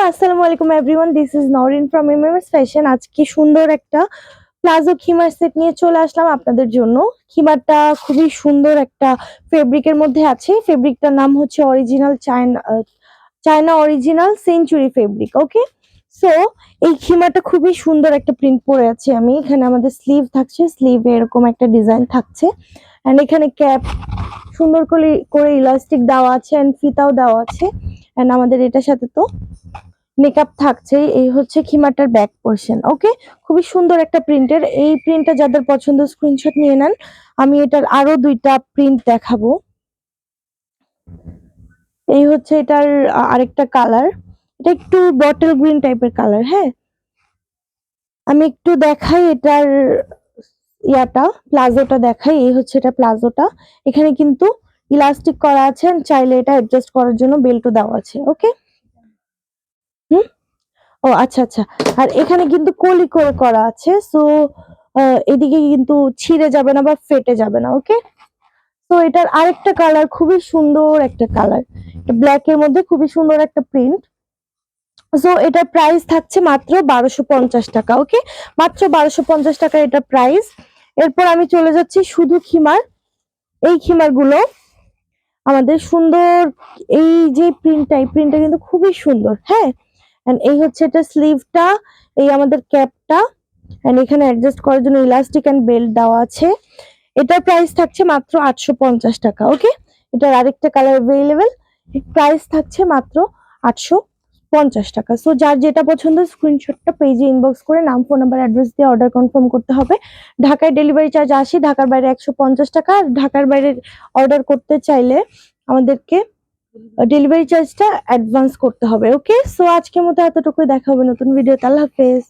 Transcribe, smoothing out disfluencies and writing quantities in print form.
আসসালামু আলাইকুম everyone, this is Norin from MMS fashion. আজকে সুন্দর একটা প্লাজো খিমার সেট নিয়ে চলে আসলাম আপনাদের জন্য। খিমারটা খুবই সুন্দর একটা ফেব্রিকের মধ্যে আছে। ফেব্রিকটার নাম হচ্ছে original China original century fabric. Okay, so এই খিমারটা খুবই সুন্দর একটা প্রিন্ট পরে আছে আমি। এখানে আমাদের স্লিভ থাকছে, স্লিভে এরকম একটা ডিজাইন থাকছে, এন্ড এখানে ক্যাপ সুন্দর করে ইলাস্টিক দেওয়া আছে, এন্ড ফিতাও দেওয়া আছে, এন্ড আমাদের এটার সাথে তো মেকআপ থাকছে। এই হচ্ছে খিমারটার ব্যাক পোর্শন। ওকে, খুবই সুন্দর একটা প্রিন্টের। এই প্রিন্টটা যাদের পছন্দ স্ক্রিনশট নিয়ে নেন। আমি এটার আরো দুইটা প্রিন্ট দেখাবো। এই হচ্ছে এটার আরেকটা কালার, এটা একটু বটল গ্রিন টাইপের কালার। হ্যাঁ, আমি একটু দেখাই এটার প্লাজোটা দেখাই। এই হচ্ছে এটা প্লাজোটা। এখানে কিন্তু ইলাস্টিক করা আছে, চাইলে এটা অ্যাডজাস্ট করার জন্য বেল্টও দেওয়া আছে। ওকে, হুম, ও আচ্ছা আচ্ছা। আর এখানে কিন্তু কলি করে করা আছে, সো এদিকে কিন্তু ছিঁড়ে যাবে না বা ফেটে যাবে না। ওকে, তো এটার আরেকটা কালার, খুবই সুন্দর একটা কালার, ব্ল্যাক এর মধ্যে খুবই সুন্দর একটা প্রিন্ট। সো এটার প্রাইস থাকছে মাত্র 1250 টাকা। ওকে, মাত্র 1250 টাকা এটা প্রাইস। এরপর আমি চলে যাচ্ছি শুধু খিমার। এই খিমার গুলো আমাদের সুন্দর, এই যে প্রিন্টটা, এই প্রিন্টটা কিন্তু খুবই সুন্দর। হ্যাঁ, এন্ড এই হচ্ছে এটা স্লিভটা, এই আমাদের ক্যাপটা, এন্ড এখানে অ্যাডজাস্ট করার জন্য ইলাস্টিক এন্ড বেল্ট দেওয়া আছে। এটার প্রাইস থাকছে মাত্র 850 টাকা। ওকে, এটার আরেকটা কালার অ্যাভেলেবেল, প্রাইস থাকছে মাত্র 850 টাকা। সো যার যেটা পছন্দ স্ক্রিনশটটা পেজে ইনবক্স করে নাম, ফোন নাম্বার, অ্যাড্রেস দিয়ে অর্ডার কনফার্ম করতে হবে। ঢাকায় ডেলিভারি চার্জ 80, ঢাকার বাইরে 150 টাকা। আর ঢাকার বাইরে অর্ডার করতে চাইলে আমাদেরকে ডেলিভারি চার্জটা অ্যাডভান্স করতে হবে। ওকে, সো আজকের মতো এতটুকুই, দেখা হবে নতুন ভিডিওতে। আল্লাহ হাফেজ।